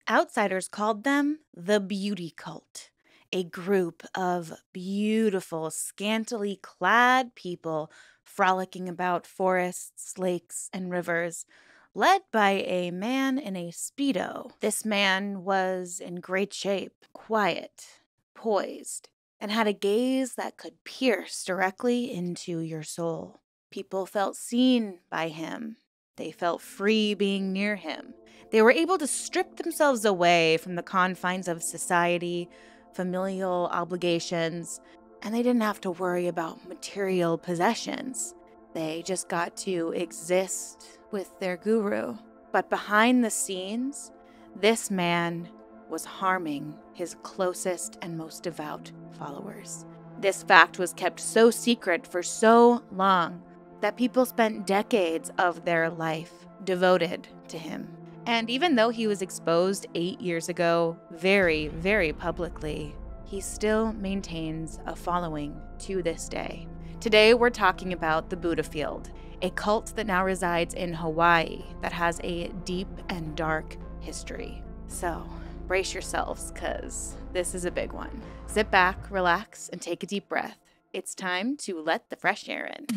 Outsiders called them the beauty cult, a group of beautiful, scantily clad people frolicking about forests, lakes, and rivers, led by a man in a Speedo. This man was in great shape, quiet, poised, and had a gaze that could pierce directly into your soul. People felt seen by him. They felt free being near him. They were able to strip themselves away from the confines of society, familial obligations, and they didn't have to worry about material possessions. They just got to exist with their guru. But behind the scenes, this man was harming his closest and most devout followers. This fact was kept so secret for so long that people spent decades of their life devoted to him. And even though he was exposed 8 years ago, very, very publicly, he still maintains a following to this day. Today, we're talking about the Buddhafield, a cult that now resides in Hawaii that has a deep and dark history. So, brace yourselves, because this is a big one. Sit back, relax, and take a deep breath. It's time to let the fresh air in.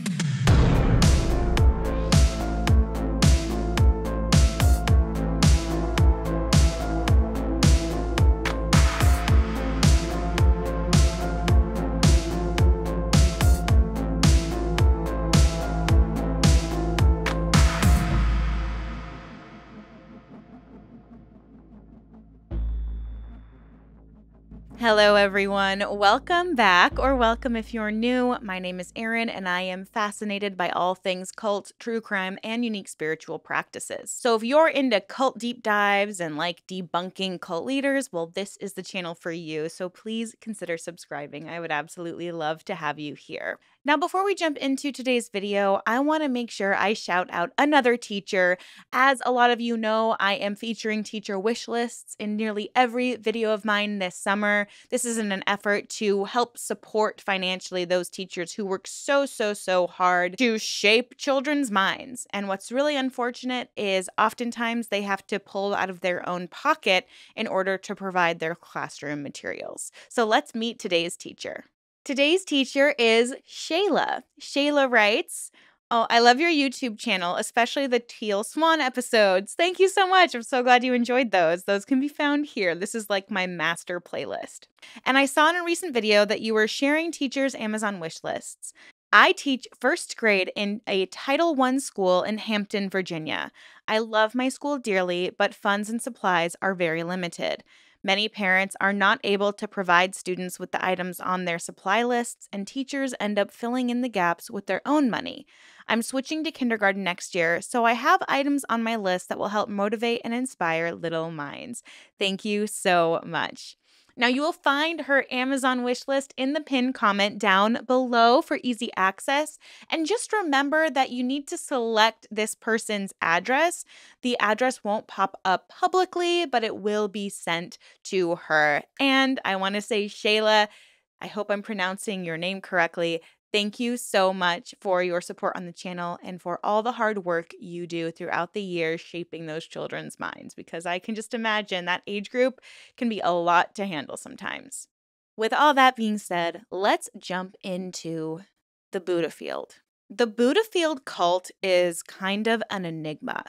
Hello, everyone. Welcome back, or welcome if you're new. My name is Erin, and I am fascinated by all things cult, true crime, and unique spiritual practices. So if you're into cult deep dives and like debunking cult leaders, well, this is the channel for you. So please consider subscribing. I would absolutely love to have you here. Now, before we jump into today's video, I want to make sure I shout out another teacher. As a lot of you know, I am featuring teacher wish lists in nearly every video of mine this summer. This is in an effort to help support financially those teachers who work so hard to shape children's minds. And what's really unfortunate is oftentimes they have to pull out of their own pocket in order to provide their classroom materials. So let's meet today's teacher. Today's teacher is Shayla. Shayla writes, "Oh, I love your YouTube channel, especially the Teal Swan episodes. Thank you so much. I'm so glad you enjoyed those. Those can be found here. This is like my master playlist. And I saw in a recent video that you were sharing teachers' Amazon wish lists. I teach first grade in a Title I school in Hampton, Virginia. I love my school dearly, but funds and supplies are very limited. Many parents are not able to provide students with the items on their supply lists, and teachers end up filling in the gaps with their own money. I'm switching to kindergarten next year, so I have items on my list that will help motivate and inspire little minds. Thank you so much." Now, you will find her Amazon wish list in the pinned comment down below for easy access. And just remember that you need to select this person's address. The address won't pop up publicly, but it will be sent to her. And I want to say, Shayla, I hope I'm pronouncing your name correctly. Thank you so much for your support on the channel and for all the hard work you do throughout the years shaping those children's minds, because I can just imagine that age group can be a lot to handle sometimes. With all that being said, let's jump into the Buddhafield. The Buddhafield cult is kind of an enigma.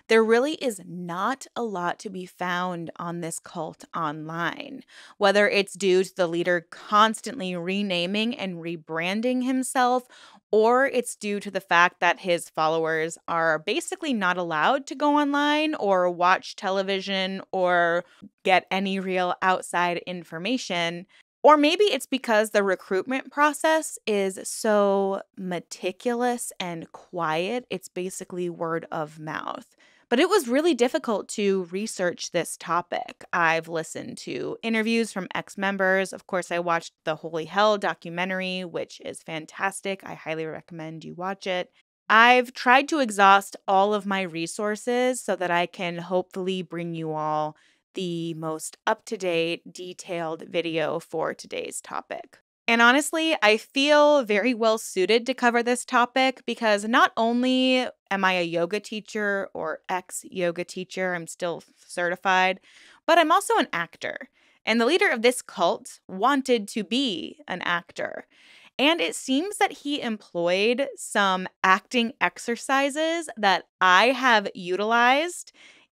There really is not a lot to be found on this cult online, whether it's due to the leader constantly renaming and rebranding himself, or it's due to the fact that his followers are basically not allowed to go online or watch television or get any real outside information. Or maybe it's because the recruitment process is so meticulous and quiet, it's basically word of mouth. But it was really difficult to research this topic. I've listened to interviews from ex-members. Of course, I watched the Holy Hell documentary, which is fantastic. I highly recommend you watch it. I've tried to exhaust all of my resources so that I can hopefully bring you all the most up-to-date, detailed video for today's topic. And honestly, I feel very well suited to cover this topic because not only am I a yoga teacher or ex-yoga teacher, I'm still certified, but I'm also an actor. And the leader of this cult wanted to be an actor. And it seems that he employed some acting exercises that I have utilized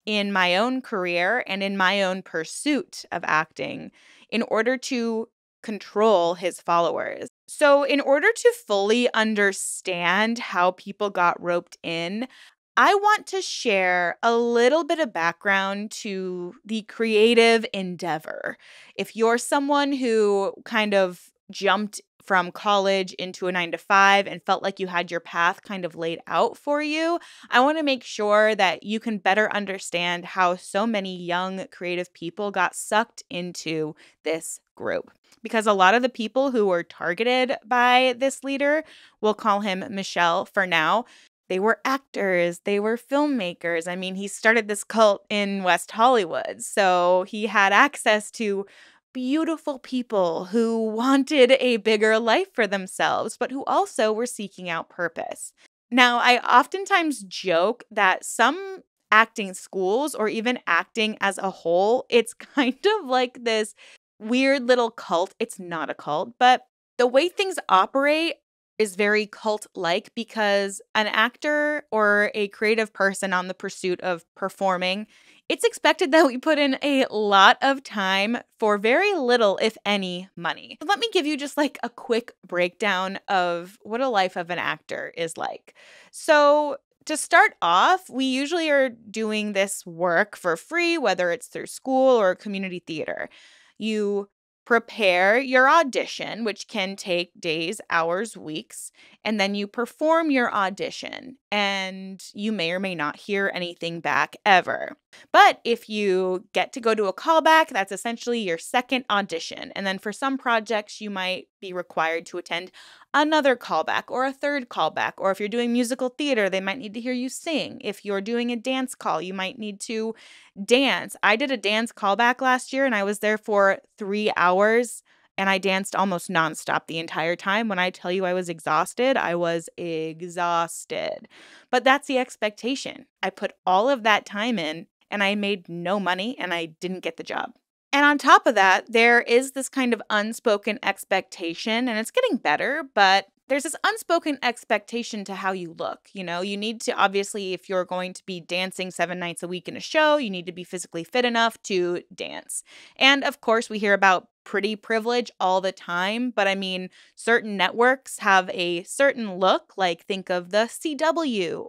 in my own career and in my own pursuit of acting in order to control his followers. So, in order to fully understand how people got roped in, I want to share a little bit of background to the creative endeavor. If you're someone who kind of jumped from college into a 9 to 5 and felt like you had your path kind of laid out for you, I want to make sure that you can better understand how so many young creative people got sucked into this group. Because a lot of the people who were targeted by this leader, we'll call him Michelle for now, they were actors, they were filmmakers. I mean, he started this cult in West Hollywood, so he had access to beautiful people who wanted a bigger life for themselves, but who also were seeking out purpose. Now, I oftentimes joke that some acting schools, or even acting as a whole, it's kind of like this weird little cult. It's not a cult, but the way things operate is very cult like because an actor or a creative person on the pursuit of performing, it's expected that we put in a lot of time for very little, if any, money. Let me give you just like a quick breakdown of what a life of an actor is like. So, to start off, we usually are doing this work for free, whether it's through school or community theater. You prepare your audition, which can take days, hours, weeks, and then you perform your audition, and you may or may not hear anything back ever. But if you get to go to a callback, that's essentially your second audition. And then for some projects, you might be required to attend another callback or a third callback. Or if you're doing musical theater, they might need to hear you sing. If you're doing a dance call, you might need to dance. I did a dance callback last year and I was there for 3 hours and I danced almost nonstop the entire time. When I tell you I was exhausted, I was exhausted. But that's the expectation. I put all of that time in and I made no money and I didn't get the job. And on top of that, there is this kind of unspoken expectation, and it's getting better, but there's this unspoken expectation to how you look. You know, you need to obviously, if you're going to be dancing 7 nights a week in a show, you need to be physically fit enough to dance. And of course, we hear about pretty privilege all the time, but I mean, certain networks have a certain look, like think of the CW.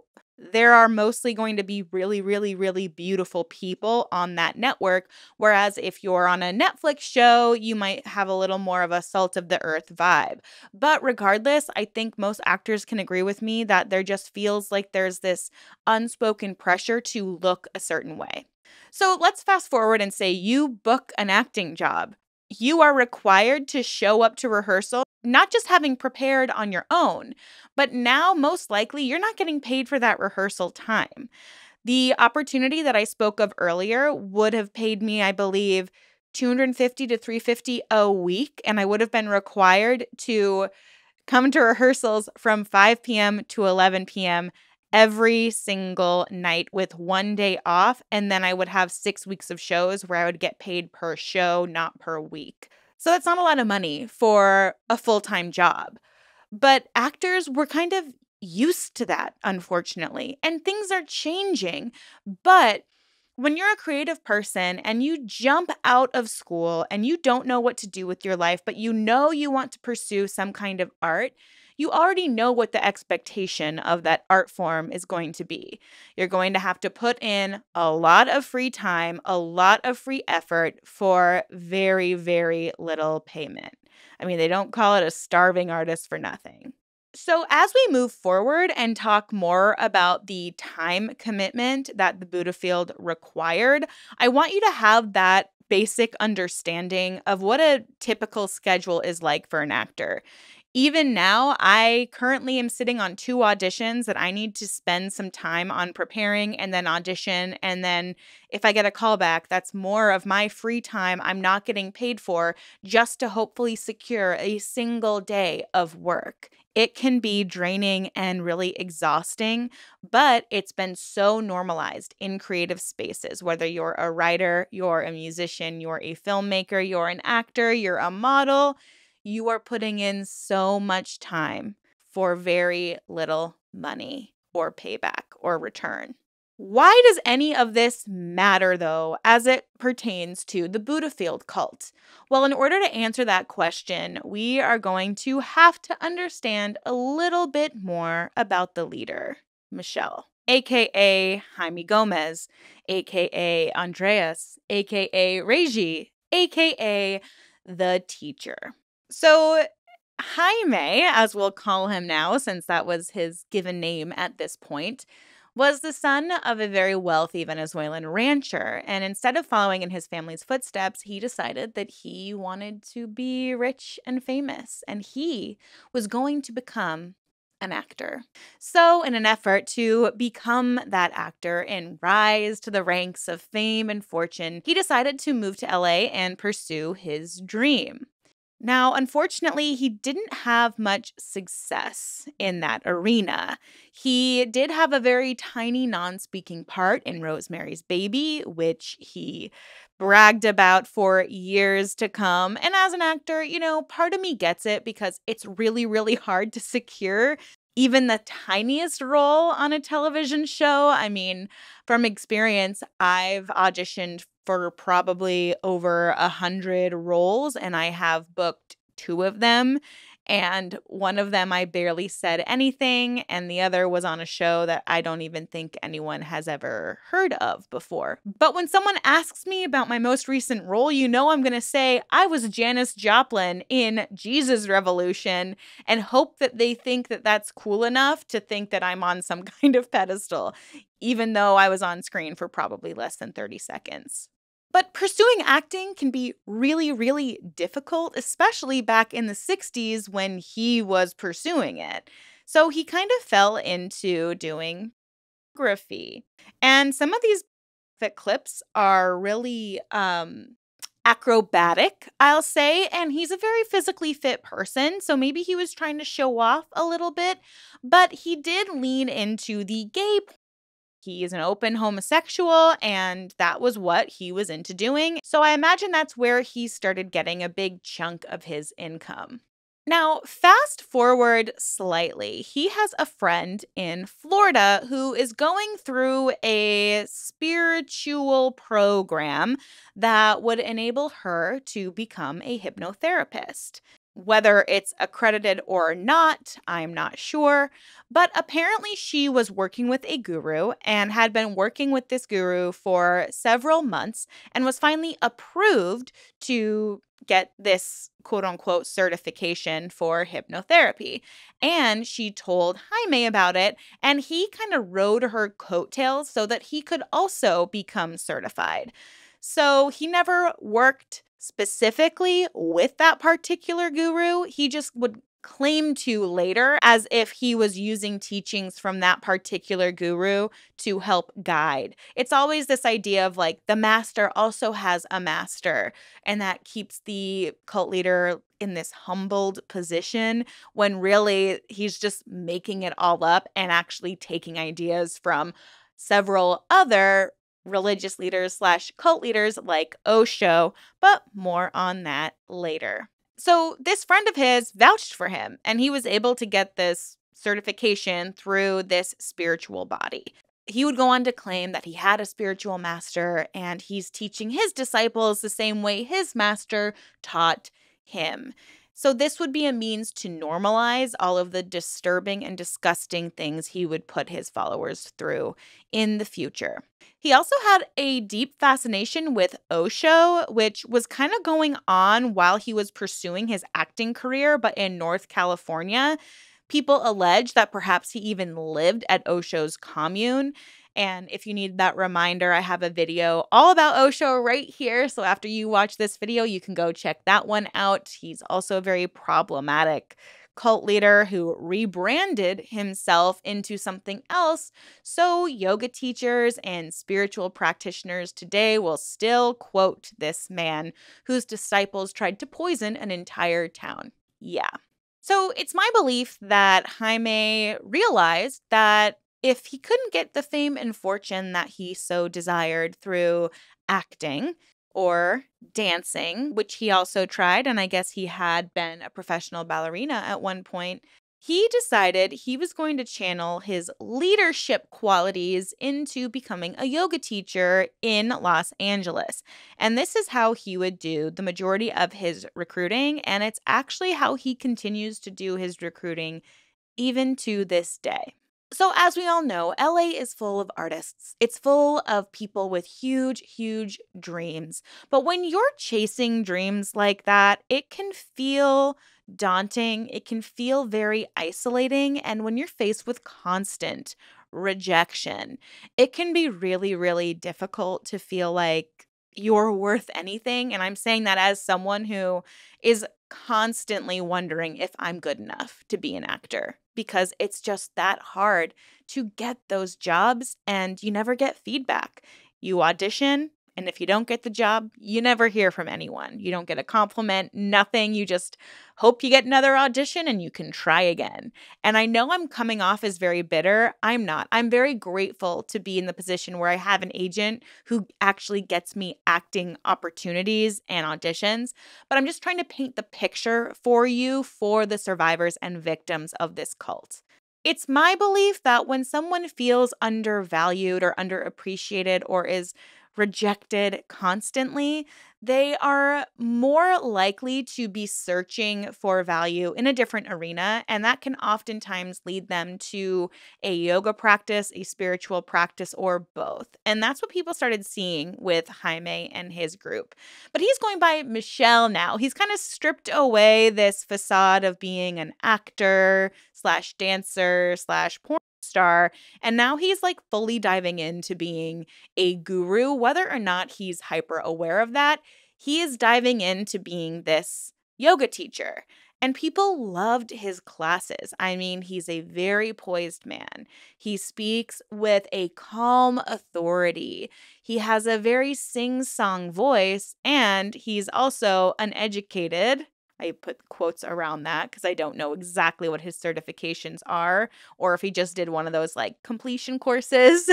There are mostly going to be really, really, really beautiful people on that network. Whereas if you're on a Netflix show, you might have a little more of a salt of the earth vibe. But regardless, I think most actors can agree with me that there just feels like there's this unspoken pressure to look a certain way. So let's fast forward and say you book an acting job. You are required to show up to rehearsal, not just having prepared on your own, but now most likely you're not getting paid for that rehearsal time. The opportunity that I spoke of earlier would have paid me, I believe, 250 to 350 a week, and I would have been required to come to rehearsals from 5 p.m. to 11 p.m. every single night with one day off. And then I would have 6 weeks of shows where I would get paid per show, not per week. So that's not a lot of money for a full-time job. But actors were kind of used to that, unfortunately. And things are changing. But when you're a creative person and you jump out of school and you don't know what to do with your life, but you know you want to pursue some kind of art, you already know what the expectation of that art form is going to be. You're going to have to put in a lot of free time, a lot of free effort for very, very little payment. I mean, they don't call it a starving artist for nothing. So, as we move forward and talk more about the time commitment that the Buddhafield required, I want you to have that basic understanding of what a typical schedule is like for an actor. Even now, I currently am sitting on 2 auditions that I need to spend some time on preparing and then audition, and then if I get a callback, that's more of my free time I'm not getting paid for just to hopefully secure a single day of work. It can be draining and really exhausting, but it's been so normalized in creative spaces, whether you're a writer, you're a musician, you're a filmmaker, you're an actor, you're a model, you are putting in so much time for very little money or payback or return. Why does any of this matter, though, as it pertains to the Buddhafield cult? Well, in order to answer that question, we are going to have to understand a little bit more about the leader, Michelle, aka Jaime Gomez, aka Andreas, aka Reiji, aka the teacher. So, Jaime, as we'll call him now, since that was his given name at this point, was the son of a very wealthy Venezuelan rancher. And instead of following in his family's footsteps, he decided that he wanted to be rich and famous, and he was going to become an actor. So, in an effort to become that actor and rise to the ranks of fame and fortune, he decided to move to LA and pursue his dream. Now, unfortunately, he didn't have much success in that arena. He did have a very tiny non speaking part in Rosemary's Baby, which he bragged about for years to come. And as an actor, part of me gets it because it's really, really hard to secure even the tiniest role on a television show. I mean, from experience, I've auditioned for probably over 100 roles, and I have booked 2 of them. And one of them I barely said anything, and the other was on a show that I don't even think anyone has ever heard of before. But when someone asks me about my most recent role, I'm going to say I was Janis Joplin in Jesus Revolution, and hope that they think that that's cool enough to think that I'm on some kind of pedestal, even though I was on screen for probably less than 30 seconds. But pursuing acting can be really, really difficult, especially back in the 60s when he was pursuing it. So he kind of fell into doing photography. And some of these fit clips are really acrobatic, I'll say. And he's a very physically fit person. So maybe he was trying to show off a little bit, but he did lean into the gay. He is an open homosexual, and that was what he was into doing. So I imagine that's where he started getting a big chunk of his income. Now, fast forward slightly, he has a friend in Florida who is going through a spiritual program that would enable her to become a hypnotherapist. Whether it's accredited or not, I'm not sure. But apparently, she was working with a guru and had been working with this guru for several months and was finally approved to get this quote unquote certification for hypnotherapy. And she told Jaime about it, and he kind of rode her coattails so that he could also become certified. So he never worked specifically with that particular guru. He just would claim to later as if he was using teachings from that particular guru to help guide. It's always this idea of like the master also has a master, and that keeps the cult leader in this humbled position when really he's just making it all up and actually taking ideas from several other religious leaders / cult leaders like Osho, but more on that later. So this friend of his vouched for him, and he was able to get this certification through this spiritual body. He would go on to claim that he had a spiritual master, and he's teaching his disciples the same way his master taught him. So this would be a means to normalize all of the disturbing and disgusting things he would put his followers through in the future. He also had a deep fascination with Osho, which was kind of going on while he was pursuing his acting career, but in North California. People allege that perhaps he even lived at Osho's commune. And if you need that reminder, I have a video all about Osho right here. So after you watch this video, you can go check that one out. He's also a very problematic cult leader who rebranded himself into something else, so yoga teachers and spiritual practitioners today will still quote this man whose disciples tried to poison an entire town. Yeah. So it's my belief that Jaime realized that if he couldn't get the fame and fortune that he so desired through acting or dancing, which he also tried, and I guess he had been a professional ballerina at one point, he decided he was going to channel his leadership qualities into becoming a yoga teacher in Los Angeles. And this is how he would do the majority of his recruiting. And it's actually how he continues to do his recruiting even to this day. So, as we all know, LA is full of artists. It's full of people with huge, huge dreams. But when you're chasing dreams like that, it can feel daunting. It can feel very isolating. And when you're faced with constant rejection, it can be really, really difficult to feel like you're worth anything. And I'm saying that as someone who is constantly wondering if I'm good enough to be an actor because it's just that hard to get those jobs and you never get feedback. You audition, and if you don't get the job, you never hear from anyone. You don't get a compliment, nothing. You just hope you get another audition and you can try again. And I know I'm coming off as very bitter. I'm not. I'm very grateful to be in the position where I have an agent who actually gets me acting opportunities and auditions. But I'm just trying to paint the picture for you for the survivors and victims of this cult. It's my belief that when someone feels undervalued or underappreciated or is rejected constantly, they are more likely to be searching for value in a different arena. And that can oftentimes lead them to a yoga practice, a spiritual practice, or both. And that's what people started seeing with Jaime and his group. But he's going by Michelle now. He's kind of stripped away this facade of being an actor slash dancer slash porn star. And now he's like fully diving into being a guru, whether or not he's hyper aware of that. He is diving into being this yoga teacher. And people loved his classes. I mean, he's a very poised man. He speaks with a calm authority. He has a very sing-song voice, and he's also uneducated. I put quotes around that because I don't know exactly what his certifications are, or if he just did one of those like completion courses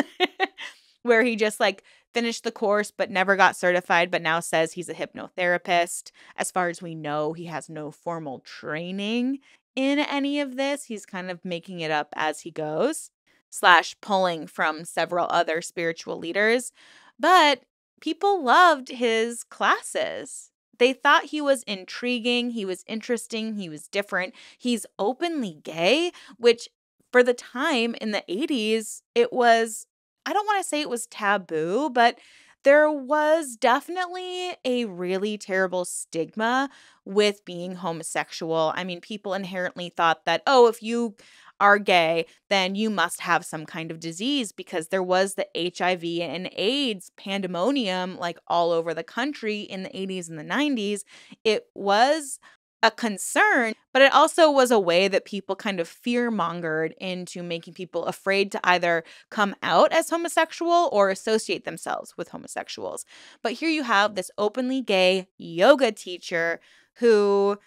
where he just like finished the course but never got certified, but now says he's a hypnotherapist. As far as we know, he has no formal training in any of this. He's kind of making it up as he goes, slash pulling from several other spiritual leaders. But people loved his classes. They thought he was intriguing, he was interesting, he was different. He's openly gay, which for the time in the 80s, it was, I don't want to say it was taboo, but there was definitely a really terrible stigma with being homosexual. I mean, people inherently thought that, oh, if you are gay, then you must have some kind of disease because there was the HIV and AIDS pandemonium like all over the country in the 80s and the 90s. It was a concern, but it also was a way that people kind of fear-mongered into making people afraid to either come out as homosexual or associate themselves with homosexuals. But here you have this openly gay yoga teacher who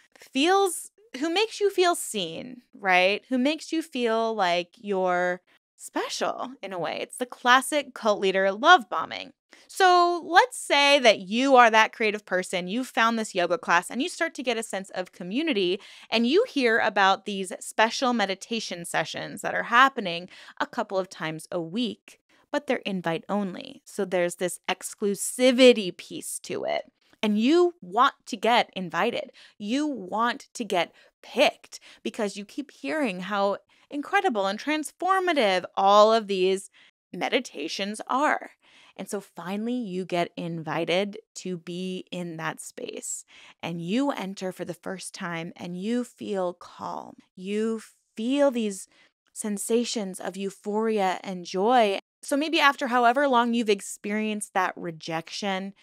makes you feel seen, right? Who makes you feel like you're special in a way. It's the classic cult leader love bombing. So let's say that you are that creative person, you found this yoga class and you start to get a sense of community and you hear about these special meditation sessions that are happening a couple of times a week, but they're invite only. So there's this exclusivity piece to it. And you want to get invited. You want to get picked because you keep hearing how incredible and transformative all of these meditations are. And so finally, you get invited to be in that space and you enter for the first time and you feel calm. You feel these sensations of euphoria and joy. So maybe after however long you've experienced that rejection,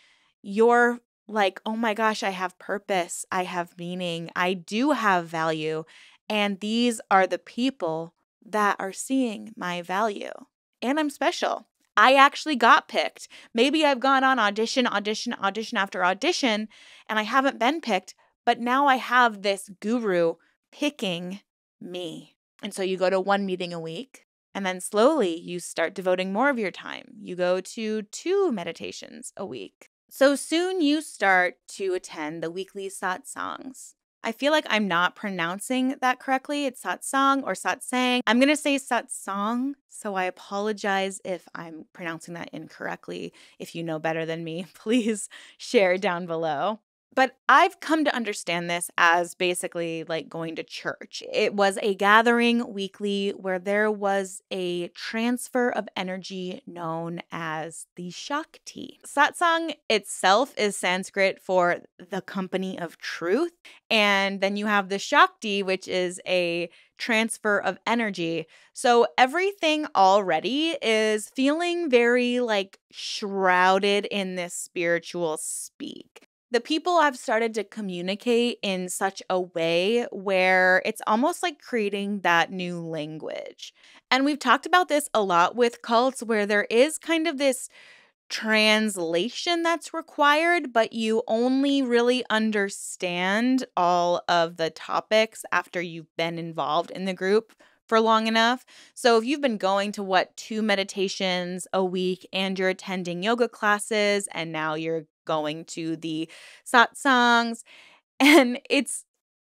you're like, oh my gosh, I have purpose. I have meaning. I do have value. And these are the people that are seeing my value. And I'm special. I actually got picked. Maybe I've gone on audition after audition, and I haven't been picked, but now I have this guru picking me. And so you go to one meeting a week, and then slowly you start devoting more of your time. You go to 2 meditations a week. So soon you start to attend the weekly satsangs. I feel like I'm not pronouncing that correctly. It's satsang or satsang. I'm going to say satsang, so I apologize if I'm pronouncing that incorrectly. If you know better than me, please share down below. But I've come to understand this as basically like going to church. It was a gathering weekly where there was a transfer of energy known as the Shakti. Satsang itself is Sanskrit for the company of truth. And then you have the Shakti, which is a transfer of energy. So everything already is feeling very like shrouded in this spiritual speak. The people have started to communicate in such a way where it's almost like creating that new language. And we've talked about this a lot with cults where there is kind of this translation that's required, but you only really understand all of the topics after you've been involved in the group for long enough. So if you've been going to 2 meditations a week and you're attending yoga classes and now you're going to the satsangs and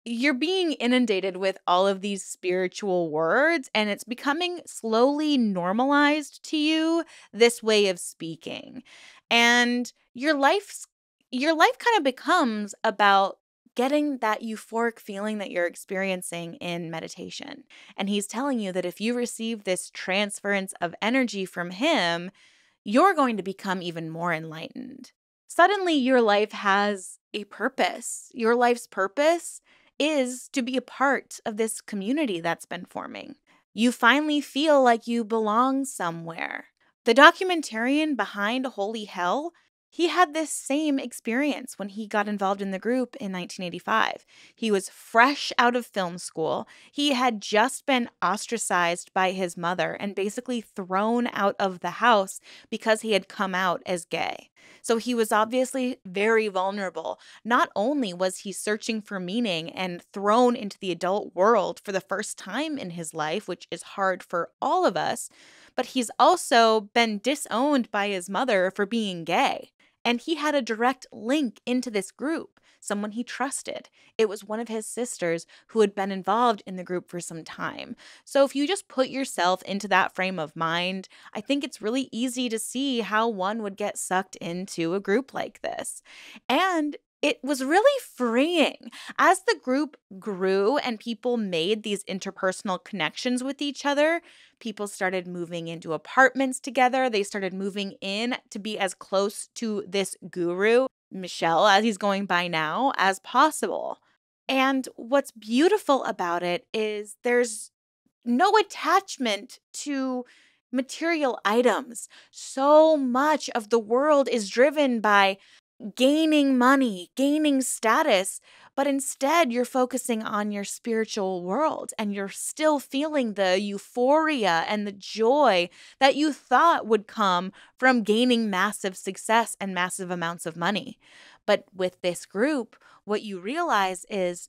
you're being inundated with all of these spiritual words and it's becoming slowly normalized to you, this way of speaking. And your life kind of becomes about getting that euphoric feeling that you're experiencing in meditation. And he's telling you that if you receive this transference of energy from him, you're going to become even more enlightened. Suddenly, your life has a purpose. Your life's purpose is to be a part of this community that's been forming. You finally feel like you belong somewhere. The documentarian behind Holy Hell, he had this same experience when he got involved in the group in 1985. He was fresh out of film school. He had just been ostracized by his mother and basically thrown out of the house because he had come out as gay. So he was obviously very vulnerable. Not only was he searching for meaning and thrown into the adult world for the first time in his life, which is hard for all of us, but he's also been disowned by his mother for being gay. And he had a direct link into this group, someone he trusted. It was one of his sisters who had been involved in the group for some time. So if you just put yourself into that frame of mind, I think it's really easy to see how one would get sucked into a group like this. And it was really freeing. As the group grew and people made these interpersonal connections with each other, people started moving into apartments together. They started moving in to be as close to this guru, Michelle, as he's going by now, as possible. And what's beautiful about it is there's no attachment to material items. So much of the world is driven by gaining money, gaining status, but instead you're focusing on your spiritual world and you're still feeling the euphoria and the joy that you thought would come from gaining massive success and massive amounts of money. But with this group, what you realize is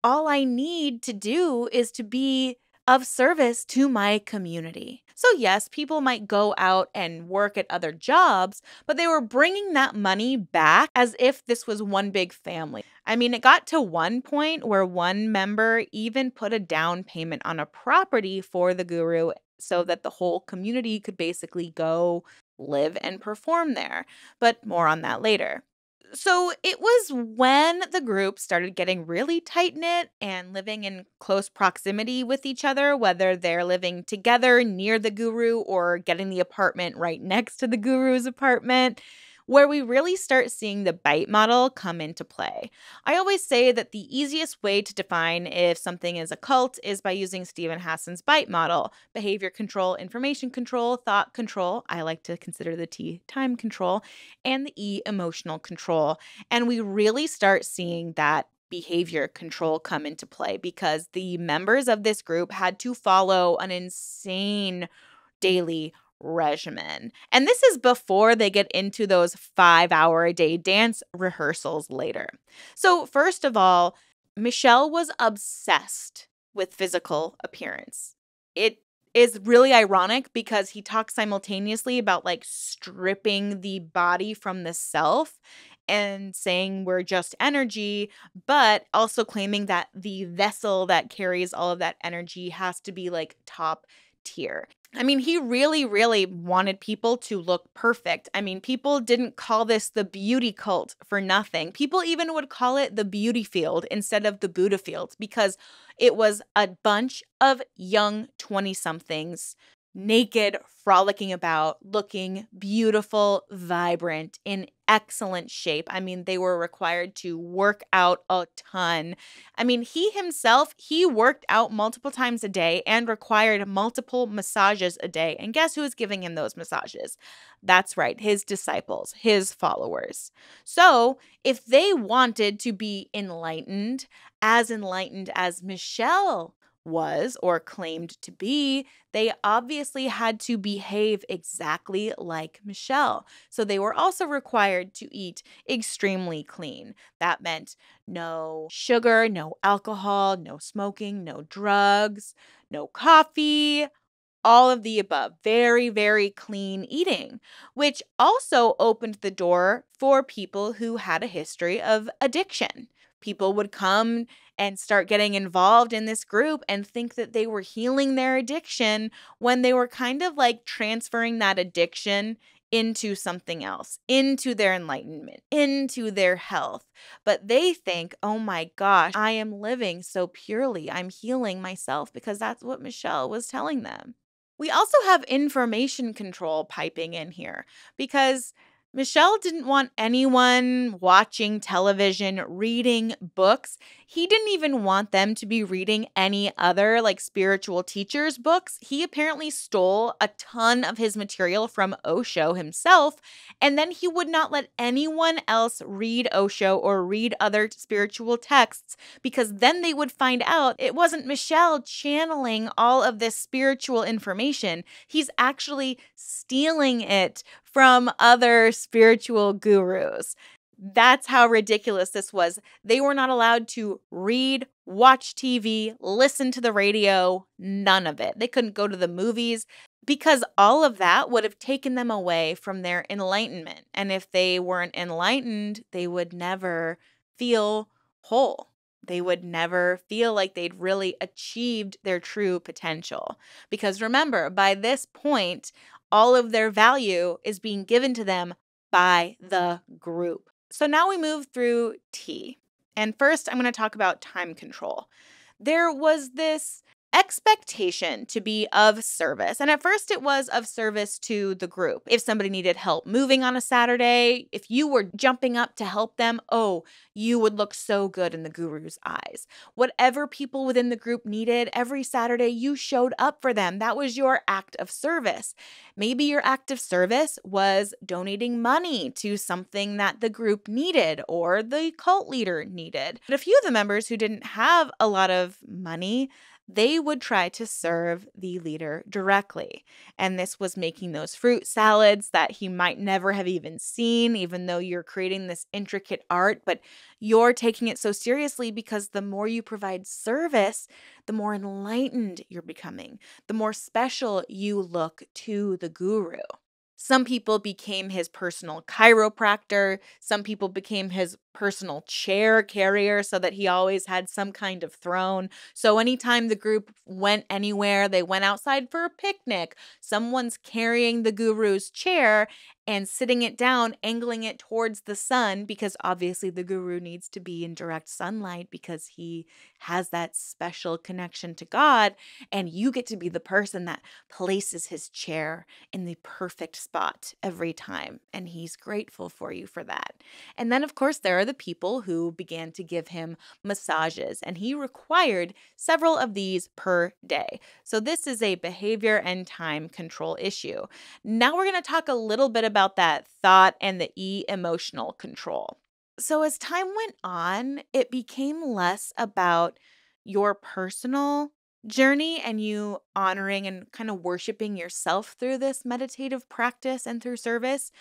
all I need to do is to be of service to my community. So yes, people might go out and work at other jobs, but they were bringing that money back as if this was one big family. I mean, it got to one point where one member even put a down payment on a property for the guru so that the whole community could basically go live and perform there. But more on that later. So it was when the group started getting really tight-knit and living in close proximity with each other, whether they're living together near the guru or getting the apartment right next to the guru's apartment, where we really start seeing the bite model come into play. I always say that the easiest way to define if something is a cult is by using Stephen Hassan's bite model: behavior control, information control, thought control. I like to consider the T time control, and the E emotional control. And we really start seeing that behavior control come into play because the members of this group had to follow an insane daily regimen. And this is before they get into those 5-hour-a-day dance rehearsals later. So, first of all, Michelle was obsessed with physical appearance. It is really ironic because he talks simultaneously about like stripping the body from the self and saying we're just energy, but also claiming that the vessel that carries all of that energy has to be like top tier. I mean, he really, really wanted people to look perfect. I mean, people didn't call this the beauty cult for nothing. People even would call it the Buddhafield instead of the Buddhafield because it was a bunch of young 20-somethings naked, frolicking about, looking beautiful, vibrant, in excellent shape. I mean, they were required to work out a ton. I mean, he himself, he worked out multiple times a day and required multiple massages a day. And guess who is giving him those massages? That's right, his disciples, his followers. So, if they wanted to be enlightened as Michelle was or claimed to be, they obviously had to behave exactly like Michelle. So they were also required to eat extremely clean. That meant no sugar, no alcohol, no smoking, no drugs, no coffee, all of the above. Very, very clean eating, which also opened the door for people who had a history of addiction. People would come and start getting involved in this group and think that they were healing their addiction when they were kind of like transferring that addiction into something else, into their enlightenment, into their health. But they think, oh my gosh, I am living so purely. I'm healing myself because that's what Michelle was telling them. We also have information control piping in here because Michelle didn't want anyone watching television, reading books. He didn't even want them to be reading any other like spiritual teachers' books. He apparently stole a ton of his material from Osho himself, and then he would not let anyone else read Osho or read other spiritual texts because then they would find out it wasn't Michelle channeling all of this spiritual information. He's actually stealing it from other spiritual gurus. That's how ridiculous this was. They were not allowed to read, watch TV, listen to the radio, none of it. They couldn't go to the movies because all of that would have taken them away from their enlightenment. And if they weren't enlightened, they would never feel whole. They would never feel like they'd really achieved their true potential. Because remember, by this point, all of their value is being given to them by the group. So now we move through T. And first, I'm going to talk about time control. There was this expectation to be of service. And at first, it was of service to the group. If somebody needed help moving on a Saturday, if you were jumping up to help them, oh, you would look so good in the guru's eyes. Whatever people within the group needed, every Saturday you showed up for them. That was your act of service. Maybe your act of service was donating money to something that the group needed or the cult leader needed. But a few of the members who didn't have a lot of money, they would try to serve the leader directly. And this was making those fruit salads that he might never have even seen, even though you're creating this intricate art, but you're taking it so seriously because the more you provide service, the more enlightened you're becoming, the more special you look to the guru. Some people became his personal chiropractor. Some people became his personal chair carrier so that he always had some kind of throne. So anytime the group went anywhere, they went outside for a picnic, someone's carrying the guru's chair and sitting it down, angling it towards the sun, because obviously the guru needs to be in direct sunlight because he has that special connection to God. And you get to be the person that places his chair in the perfect spot every time. And he's grateful for you for that. And then, of course, there are the people who began to give him massages, and he required several of these per day. So this is a behavior and time control issue. Now we're going to talk a little bit about that thought and the E, emotional control. So as time went on, it became less about your personal journey and you honoring and kind of worshiping yourself through this meditative practice and through service.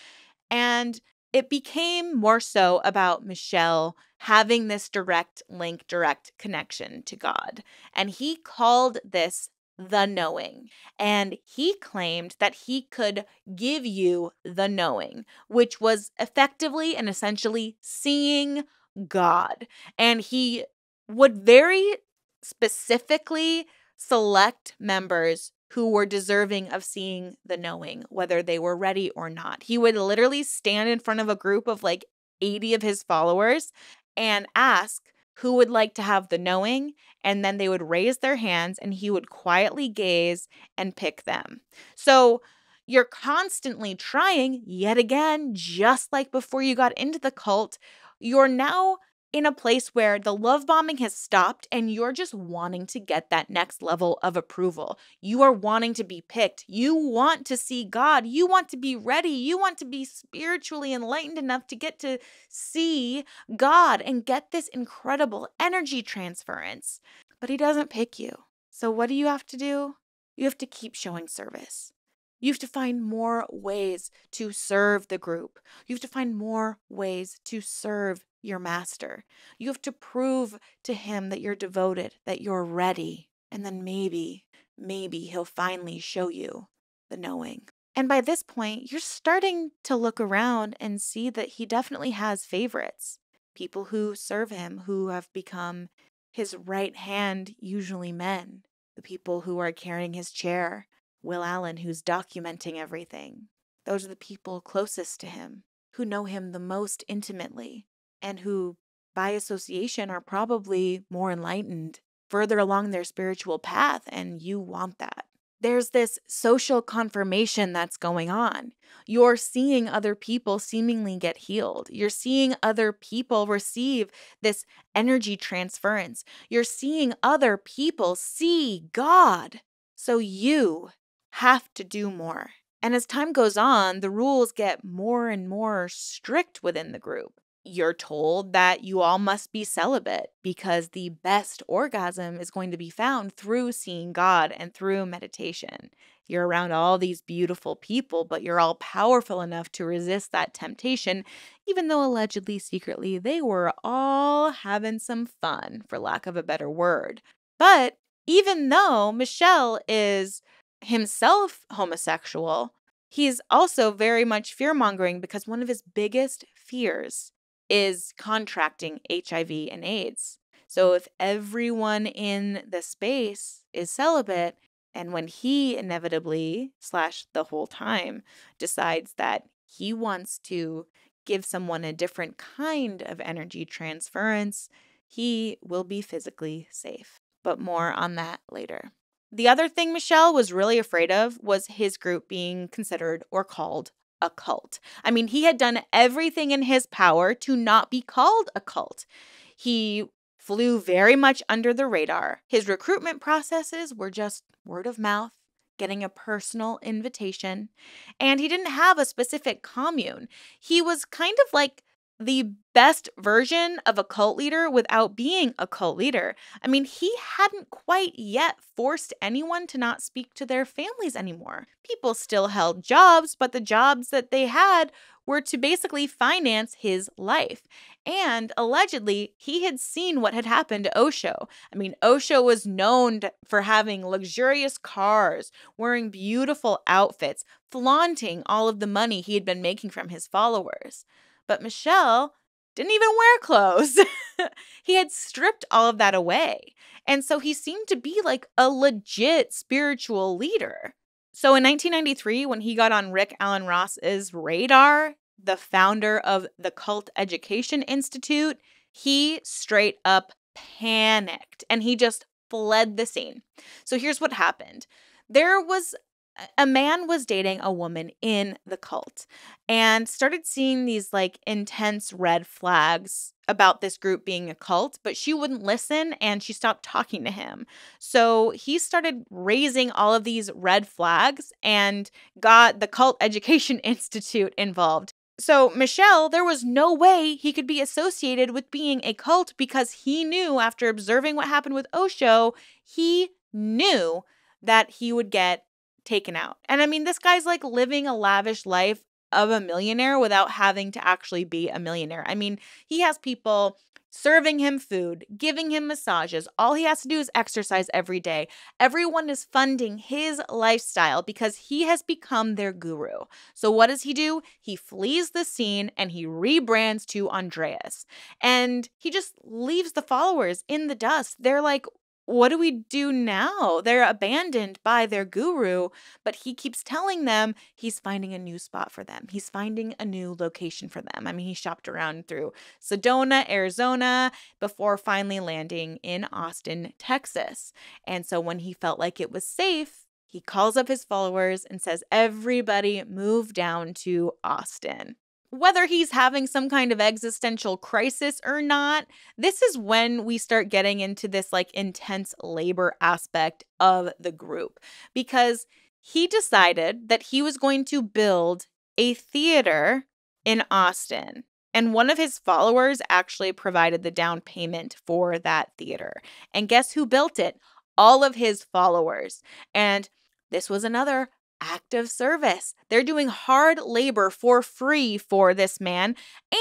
And it became more so about Michelle having this direct link, direct connection to God. And he called this the knowing. And he claimed that he could give you the knowing, which was effectively and essentially seeing God. And he would very specifically select members who were deserving of seeing the knowing, whether they were ready or not. He would literally stand in front of a group of like 80 of his followers and ask who would like to have the knowing, and then they would raise their hands and he would quietly gaze and pick them. So you're constantly trying, yet again, just like before you got into the cult, you're now in a place where the love bombing has stopped and you're just wanting to get that next level of approval. You are wanting to be picked. You want to see God. You want to be ready. You want to be spiritually enlightened enough to get to see God and get this incredible energy transference. But he doesn't pick you. So what do you have to do? You have to keep showing service. You have to find more ways to serve the group. You have to find more ways to serve your master. You have to prove to him that you're devoted, that you're ready. And then maybe he'll finally show you the knowing. And by this point, you're starting to look around and see that he definitely has favorites. People who serve him, who have become his right hand, usually men. The people who are carrying his chair. Will Allen, who's documenting everything. Those are the people closest to him, who know him the most intimately, and who, by association, are probably more enlightened, further along their spiritual path, and you want that. There's this social confirmation that's going on. You're seeing other people seemingly get healed. You're seeing other people receive this energy transference. You're seeing other people see God. So you have to do more. And as time goes on, the rules get more and more strict within the group. You're told that you all must be celibate because the best orgasm is going to be found through seeing God and through meditation. You're around all these beautiful people, but you're all powerful enough to resist that temptation, even though allegedly, secretly, they were all having some fun, for lack of a better word. But even though Michelle is himself homosexual, he's also very much fear-mongering because one of his biggest fears is contracting HIV and AIDS. So if everyone in the space is celibate, and when he inevitably, / the whole time, decides that he wants to give someone a different kind of energy transference, he will be physically safe. But more on that later. The other thing Michelle was really afraid of was his group being considered or called a cult. I mean, he had done everything in his power to not be called a cult. He flew very much under the radar. His recruitment processes were just word of mouth, getting a personal invitation, and he didn't have a specific commune. He was kind of like the best version of a cult leader without being a cult leader. I mean, he hadn't quite yet forced anyone to not speak to their families anymore. People still held jobs, but the jobs that they had were to basically finance his life. And allegedly, he had seen what had happened to Osho. I mean, Osho was known for having luxurious cars, wearing beautiful outfits, flaunting all of the money he had been making from his followers. But Michelle didn't even wear clothes. He had stripped all of that away. And so he seemed to be like a legit spiritual leader. So in 1993, when he got on Rick Alan Ross's radar, the founder of the Cult Education Institute, he straight up panicked and he just fled the scene. So here's what happened. A man was dating a woman in the cult and started seeing these like intense red flags about this group being a cult, but she wouldn't listen and she stopped talking to him. So he started raising all of these red flags and got the Cult Education Institute involved. So Michelle, there was no way he could be associated with being a cult because he knew after observing what happened with Osho, he knew that he would get taken out. And I mean, this guy's like living a lavish life of a millionaire without having to actually be a millionaire. I mean, he has people serving him food, giving him massages. All he has to do is exercise every day. Everyone is funding his lifestyle because he has become their guru. So what does he do? He flees the scene and he rebrands to Andreas. And he just leaves the followers in the dust. They're like, what do we do now? They're abandoned by their guru, but he keeps telling them he's finding a new spot for them. He's finding a new location for them. I mean, he shopped around through Sedona, Arizona, before finally landing in Austin, Texas. And so when he felt like it was safe, he calls up his followers and says, everybody move down to Austin. Whether he's having some kind of existential crisis or not, this is when we start getting into this like intense labor aspect of the group, because he decided that he was going to build a theater in Austin. And one of his followers actually provided the down payment for that theater. And guess who built it? All of his followers. And this was another act of service. They're doing hard labor for free for this man.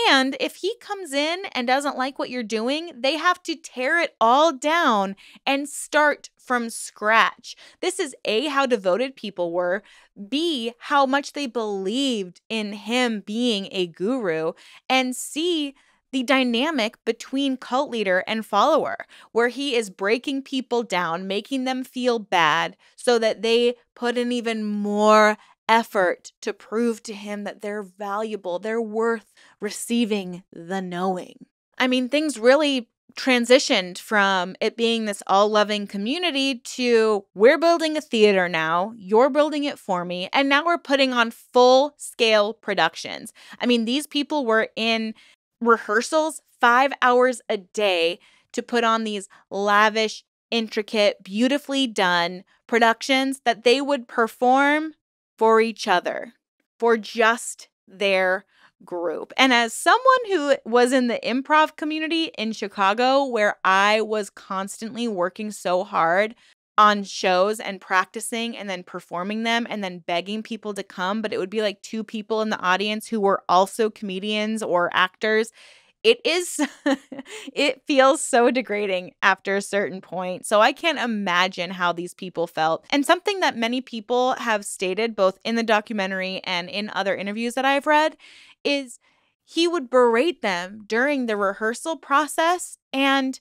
And if he comes in and doesn't like what you're doing, they have to tear it all down and start from scratch. This is A, how devoted people were, B, how much they believed in him being a guru, and C, the dynamic between cult leader and follower, where he is breaking people down, making them feel bad so that they put in even more effort to prove to him that they're valuable, they're worth receiving the knowing. I mean, things really transitioned from it being this all-loving community to we're building a theater now, you're building it for me, and now we're putting on full-scale productions. I mean, these people were in rehearsals 5 hours a day to put on these lavish, intricate, beautifully done productions that they would perform for each other, for just their group. And as someone who was in the improv community in Chicago, where I was constantly working so hard on shows and practicing and then performing them and then begging people to come, but it would be like 2 people in the audience who were also comedians or actors. It feels so degrading after a certain point. So I can't imagine how these people felt. And something that many people have stated, both in the documentary and in other interviews that I've read, is he would berate them during the rehearsal process and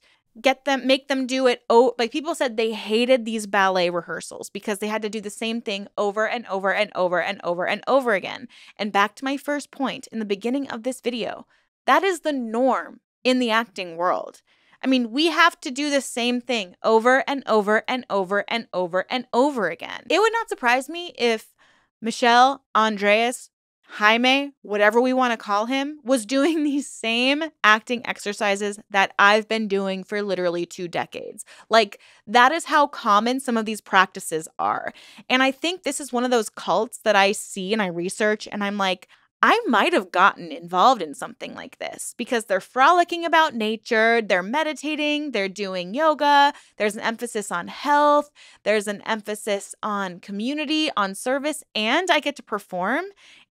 make them do it. Oh, like people said they hated these ballet rehearsals because they had to do the same thing over and over and over and over and over again. And back to my first point in the beginning of this video, that is the norm in the acting world. I mean, we have to do the same thing over and over and over and over and over again. It would not surprise me if Michelle, Andreas, Jaime, whatever we want to call him, was doing these same acting exercises that I've been doing for literally 2 decades. Like, that is how common some of these practices are. And I think this is one of those cults that I see and I research and I'm like, I might have gotten involved in something like this because they're frolicking about nature, they're meditating, they're doing yoga, there's an emphasis on health, there's an emphasis on community, on service, and I get to perform.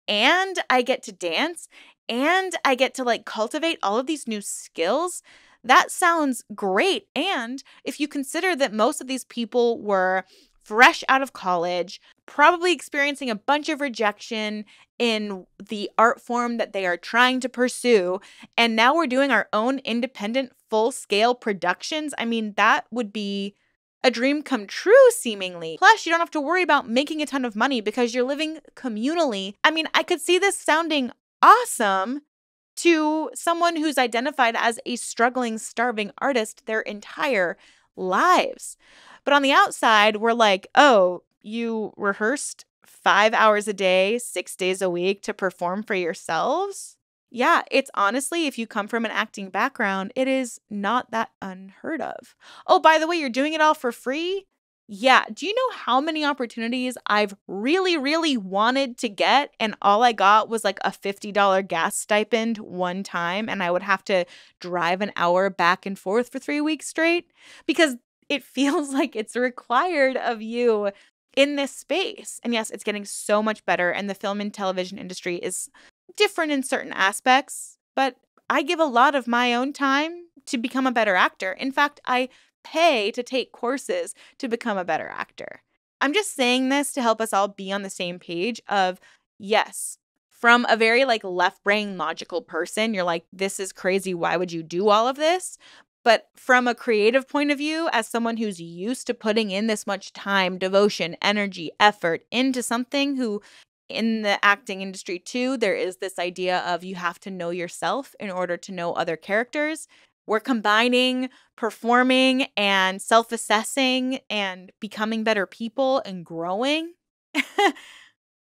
And I get to dance and I get to like cultivate all of these new skills. That sounds great. And if you consider that most of these people were fresh out of college, probably experiencing a bunch of rejection in the art form that they are trying to pursue, and now we're doing our own independent full-scale productions, I mean, that would be a dream come true, seemingly. Plus, you don't have to worry about making a ton of money because you're living communally. I mean, I could see this sounding awesome to someone who's identified as a struggling, starving artist their entire lives. But on the outside, we're like, oh, you rehearsed 5 hours a day, 6 days a week to perform for yourselves? Yeah, it's honestly, if you come from an acting background, it is not that unheard of. Oh, by the way, you're doing it all for free? Yeah. Do you know how many opportunities I've really, really wanted to get? And all I got was like a $50 gas stipend one time. And I would have to drive an hour back and forth for 3 weeks straight because it feels like it's required of you in this space. And yes, it's getting so much better. And the film and television industry is different in certain aspects, but I give a lot of my own time to become a better actor. In fact, I pay to take courses to become a better actor. I'm just saying this to help us all be on the same page of yes, from a very like left brain logical person, you're like, this is crazy. Why would you do all of this? But from a creative point of view, as someone who's used to putting in this much time, devotion, energy, effort into something who in the acting industry too, there is this idea of you have to know yourself in order to know other characters. We're combining performing and self assessing and becoming better people and growing.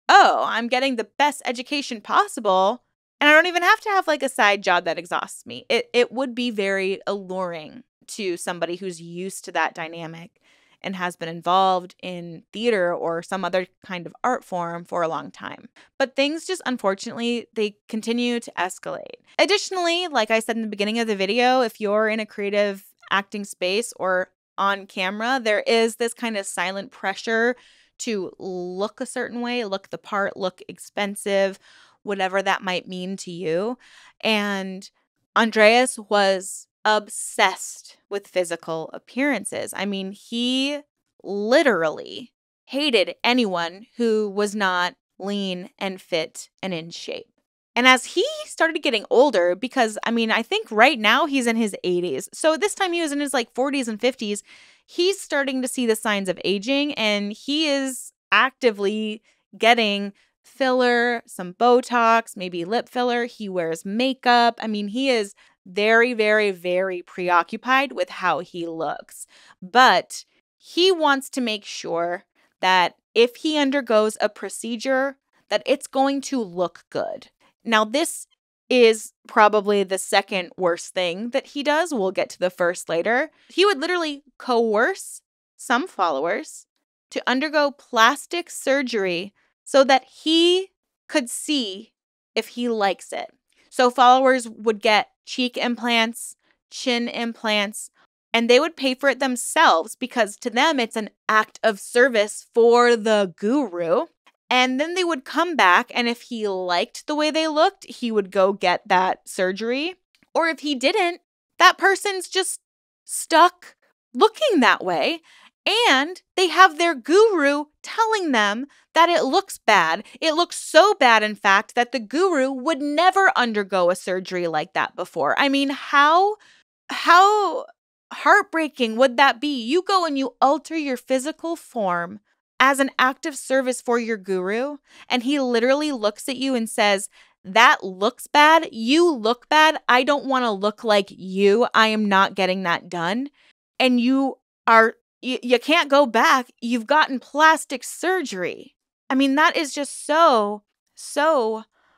Oh, I'm getting the best education possible. And I don't even have to have like a side job that exhausts me. It would be very alluring to somebody who's used to that dynamic and has been involved in theater or some other kind of art form for a long time. But things just unfortunately, they continue to escalate. Additionally, like I said in the beginning of the video, if you're in a creative acting space or on camera, there is this kind of silent pressure to look a certain way, look the part, look expensive, whatever that might mean to you. And Andreas was obsessed with physical appearances. I mean, he literally hated anyone who was not lean and fit and in shape. And as he started getting older, because I mean, I think right now he's in his 80s. So this time he was in his like 40s and 50s. He's starting to see the signs of aging and he is actively getting filler, some Botox, maybe lip filler. He wears makeup. I mean, he is very, very, very preoccupied with how he looks. But he wants to make sure that if he undergoes a procedure, that it's going to look good. Now, this is probably the second worst thing that he does. We'll get to the first later. He would literally coerce some followers to undergo plastic surgery so that he could see if he likes it. So followers would get cheek implants, chin implants, and they would pay for it themselves because to them it's an act of service for the guru. And then they would come back, and if he liked the way they looked, he would go get that surgery. Or if he didn't, that person's just stuck looking that way. And they have their guru telling them that it looks bad. It looks so bad, in fact, that the guru would never undergo a surgery like that before. I mean, how heartbreaking would that be? You go and you alter your physical form as an act of service for your guru, and he literally looks at you and says, that looks bad. You look bad. I don't want to look like you. I am not getting that done. And you can't go back. You've gotten plastic surgery. I mean, that is just so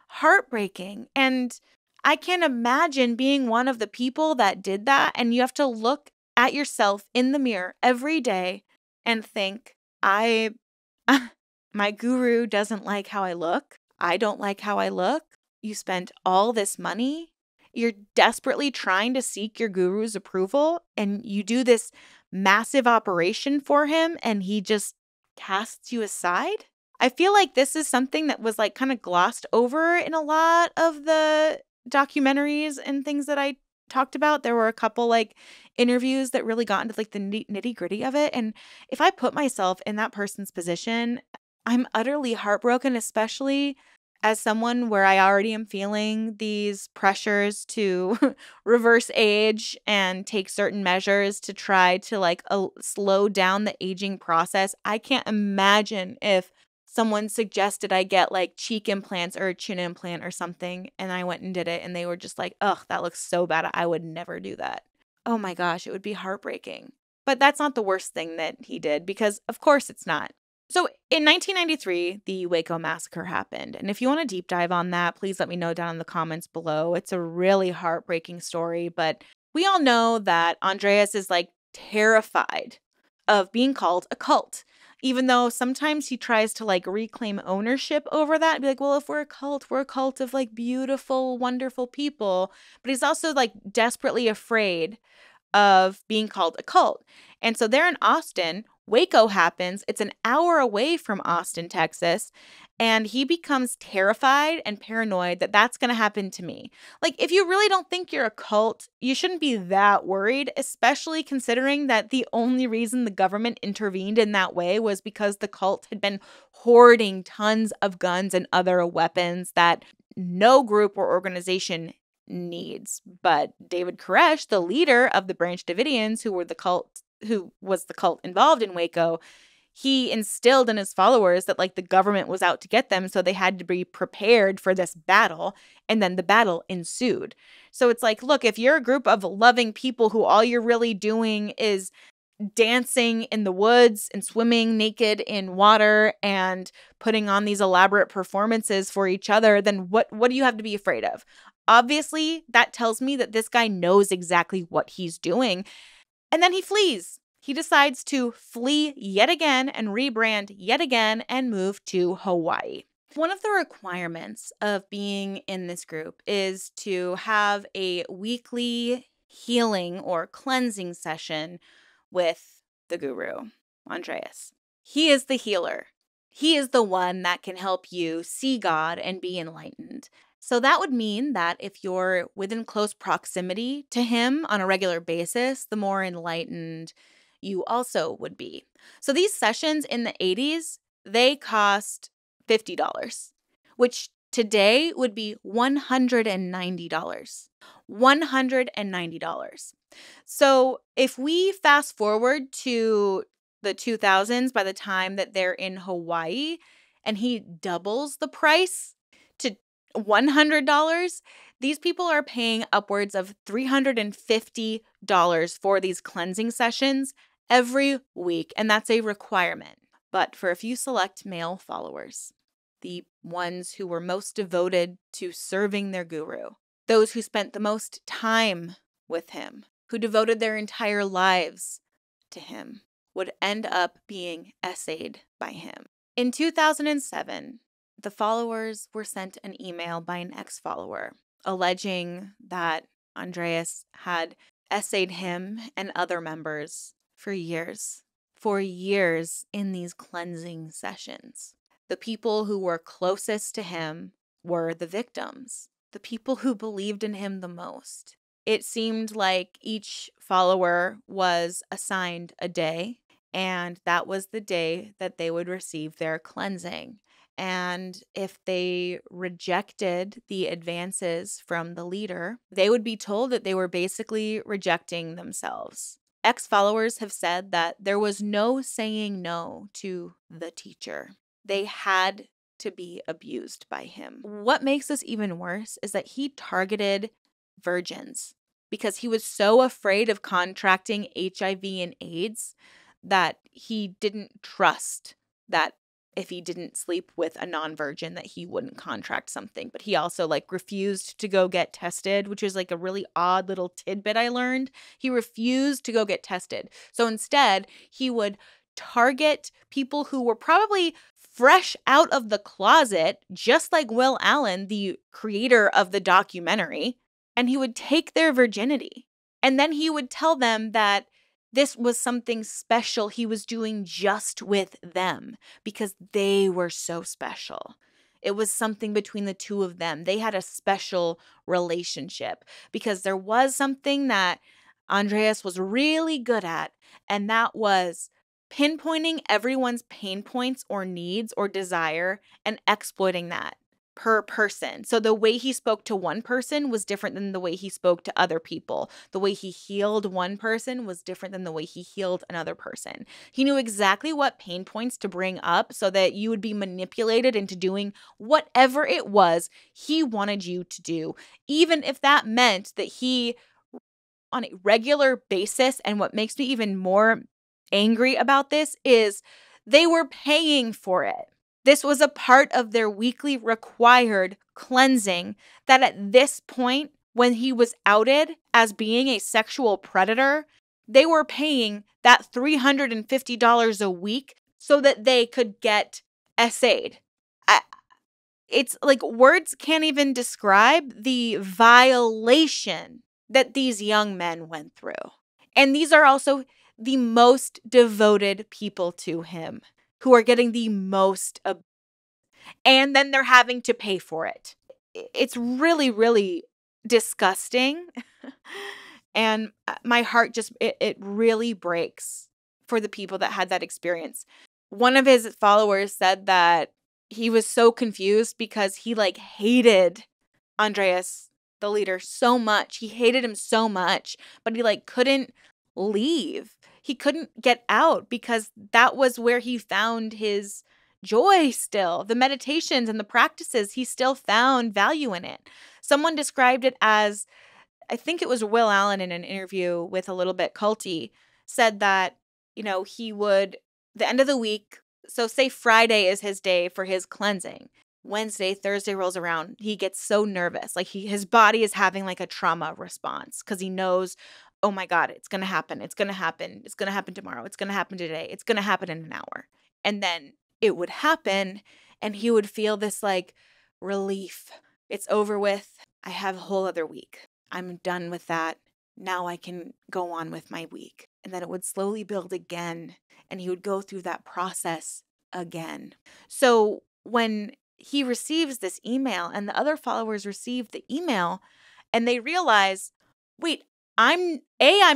heartbreaking. And I can't imagine being one of the people that did that. And you have to look at yourself in the mirror every day and think, my guru doesn't like how I look. I don't like how I look. You spent all this money. You're desperately trying to seek your guru's approval, and you do this massive operation for him, and he just casts you aside. I feel like this is something that was like kind of glossed over in a lot of the documentaries and things that I talked about. There were a couple like interviews that really got into like the nitty gritty of it. And if I put myself in that person's position, I'm utterly heartbroken, especially as someone where I already am feeling these pressures to reverse age and take certain measures to try to like slow down the aging process. I can't imagine if someone suggested I get like cheek implants or a chin implant or something, and I went and did it, and they were just like, ugh, that looks so bad. I would never do that. Oh my gosh, it would be heartbreaking. But that's not the worst thing that he did, because of course it's not. So in 1993, the Waco massacre happened. And if you want a deep dive on that, please let me know down in the comments below. It's a really heartbreaking story, but we all know that Andreas is like terrified of being called a cult. Even though sometimes he tries to like reclaim ownership over that, be like, well, if we're a cult of like beautiful, wonderful people. But he's also like desperately afraid of being called a cult. And so they're in Austin. Waco happens. It's an hour away from Austin, Texas. And he becomes terrified and paranoid that that's going to happen to me. Like, if you really don't think you're a cult, you shouldn't be that worried, especially considering that the only reason the government intervened in that way was because the cult had been hoarding tons of guns and other weapons that no group or organization needs. But David Koresh, the leader of the Branch Davidians, who was the cult involved in Waco, he instilled in his followers that like the government was out to get them, so they had to be prepared for this battle, and then the battle ensued. So it's like, look, if you're a group of loving people who all you're really doing is dancing in the woods and swimming naked in water and putting on these elaborate performances for each other, then what do you have to be afraid of? Obviously, that tells me that this guy knows exactly what he's doing. And then he flees. He decides to flee yet again and rebrand yet again and move to Hawaii. One of the requirements of being in this group is to have a weekly healing or cleansing session with the guru, Andreas. He is the healer. He is the one that can help you see God and be enlightened. So that would mean that if you're within close proximity to him on a regular basis, the more enlightened you also would be. So these sessions in the 80s, they cost $50, which today would be $190. $190. So if we fast forward to the 2000s, by the time that they're in Hawaii, and he doubles the price to $100, these people are paying upwards of $350 for these cleansing sessions every week, and that's a requirement. But for a few select male followers, the ones who were most devoted to serving their guru, those who spent the most time with him, who devoted their entire lives to him, would end up being essayed by him. In 2007, the followers were sent an email by an ex-follower alleging that Andreas had essayed him and other members for years in these cleansing sessions. The people who were closest to him were the victims, the people who believed in him the most. It seemed like each follower was assigned a day, and that was the day that they would receive their cleansing. And if they rejected the advances from the leader, they would be told that they were basically rejecting themselves. Ex-followers have said that there was no saying no to the teacher. They had to be abused by him. What makes this even worse is that he targeted virgins because he was so afraid of contracting HIV and AIDS that he didn't trust that if he didn't sleep with a non-virgin that he wouldn't contract something. But he also like refused to go get tested, which is like a really odd little tidbit I learned. He refused to go get tested. So instead, he would target people who were probably fresh out of the closet, just like Will Allen, the creator of the documentary, and he would take their virginity. And then he would tell them that this was something special he was doing just with them because they were so special. It was something between the two of them. They had a special relationship because there was something that Andreas was really good at, and that was pinpointing everyone's pain points or needs or desire and exploiting that per person. So the way he spoke to one person was different than the way he spoke to other people. The way he healed one person was different than the way he healed another person. He knew exactly what pain points to bring up so that you would be manipulated into doing whatever it was he wanted you to do, even if that meant that he, on a regular basis, and what makes me even more angry about this is they were paying for it. This was a part of their weekly required cleansing that at this point, when he was outed as being a sexual predator, They were paying that $350 a week so that they could get essayed. It's like words can't even describe the violation that these young men went through. And these are also the most devoted people to him who are getting the most, and then they're having to pay for it. It's really, really disgusting. And my heart just, it really breaks for the people that had that experience. One of his followers said that he was so confused because he like hated Andreas, the leader, so much. He hated him so much, but he like couldn't leave. He couldn't get out because that was where he found his joy still. The meditations and the practices, he still found value in it. Someone described it as, I think it was Will Allen in an interview with A Little Bit Culty, said that, he would, the end of the week, so say Friday is his day for his cleansing. Wednesday, Thursday rolls around. He gets so nervous. Like his body is having like a trauma response because he knows, oh my God, it's going to happen. It's going to happen. It's going to happen tomorrow. It's going to happen today. It's going to happen in an hour. And then it would happen and he would feel this like relief. It's over with. I have a whole other week. I'm done with that. Now I can go on with my week. And then it would slowly build again. And he would go through that process again. So when he receives this email and the other followers receive the email and they realize, wait, I'm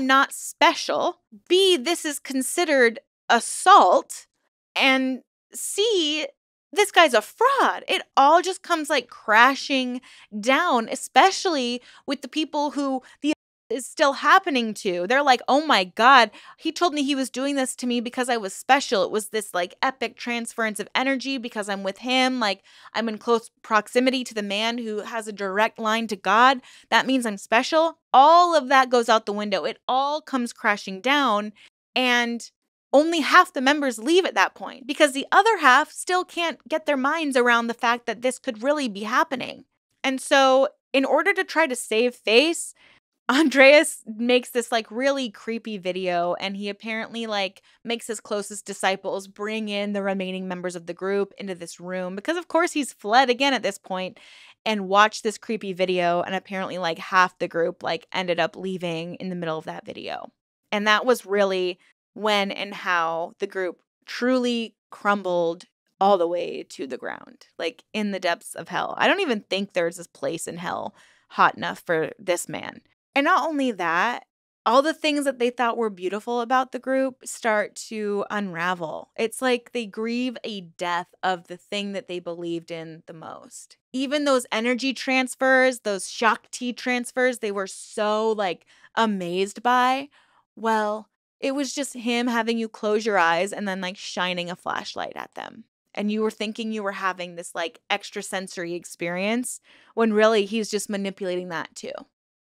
not special. B, this is considered assault. And C, this guy's a fraud. It all just comes like crashing down, especially with the people who the is still happening to. They're like, oh my God, he told me he was doing this to me because I was special. It was this like epic transference of energy because I'm with him. Like I'm in close proximity to the man who has a direct line to God. That means I'm special. All of that goes out the window. It all comes crashing down. And only half the members leave at that point because the other half still can't get their minds around the fact that this could really be happening. And so in order to try to save face, Andreas makes this like really creepy video and he apparently like makes his closest disciples bring in the remaining members of the group into this room because of course he's fled again at this point and watched this creepy video, and apparently like half the group like ended up leaving in the middle of that video. And that was really when and how the group truly crumbled all the way to the ground, like in the depths of hell. I don't even think there's this place in hell hot enough for this man. And not only that, all the things that they thought were beautiful about the group start to unravel. It's like they grieve a death of the thing that they believed in the most. Even those energy transfers, those Shakti transfers, they were so like amazed by. Well, it was just him having you close your eyes and then like shining a flashlight at them. And you were thinking you were having this like extrasensory experience when really he's just manipulating that too.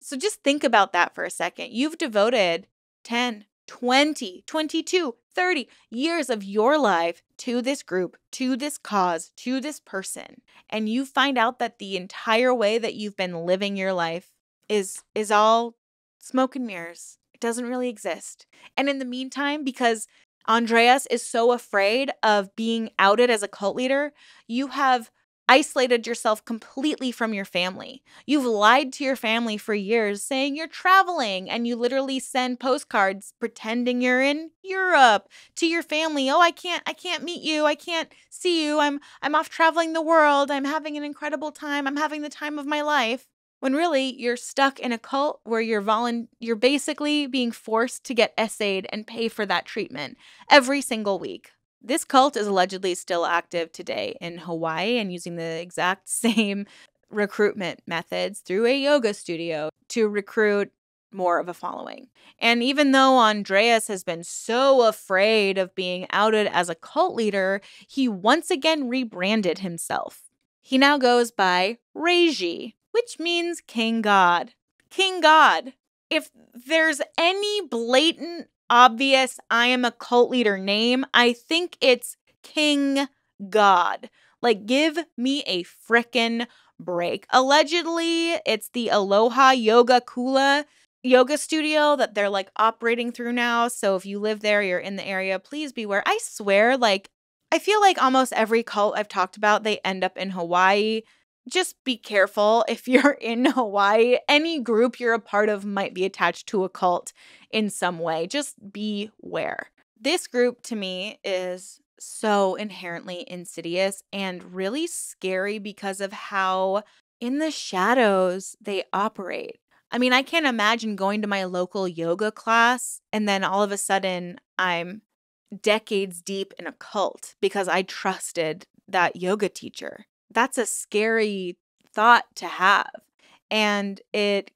So just think about that for a second. You've devoted 10, 20, 22, 30 years of your life to this group, to this cause, to this person. And you find out that the entire way that you've been living your life is all smoke and mirrors. It doesn't really exist. And in the meantime, because Andreas is so afraid of being outed as a cult leader, you have isolated yourself completely from your family. You've lied to your family for years saying you're traveling, and you literally send postcards pretending you're in Europe to your family. Oh, I can't meet you. I can't see you. I'm off traveling the world. I'm having an incredible time. I'm having the time of my life. When really you're stuck in a cult where you're basically being forced to get essayed and pay for that treatment every single week. This cult is allegedly still active today in Hawaii and using the exact same recruitment methods through a yoga studio to recruit more of a following. And even though Andreas has been so afraid of being outed as a cult leader, he once again rebranded himself. He now goes by Reiji, which means King God. King God. If there's any blatant obvious I am a cult leader name, I think it's King God. Like, give me a frickin' break. Allegedly, it's the Aloha Yoga Kula yoga studio that they're like operating through now. So if you live there, you're in the area, please beware. I swear, like, I feel like almost every cult I've talked about, they end up in Hawaii. Just be careful if you're in Hawaii. Any group you're a part of might be attached to a cult in some way. Just beware. This group to me is so inherently insidious and really scary because of how in the shadows they operate. I mean, I can't imagine going to my local yoga class and then all of a sudden I'm decades deep in a cult because I trusted that yoga teacher. That's a scary thought to have. And it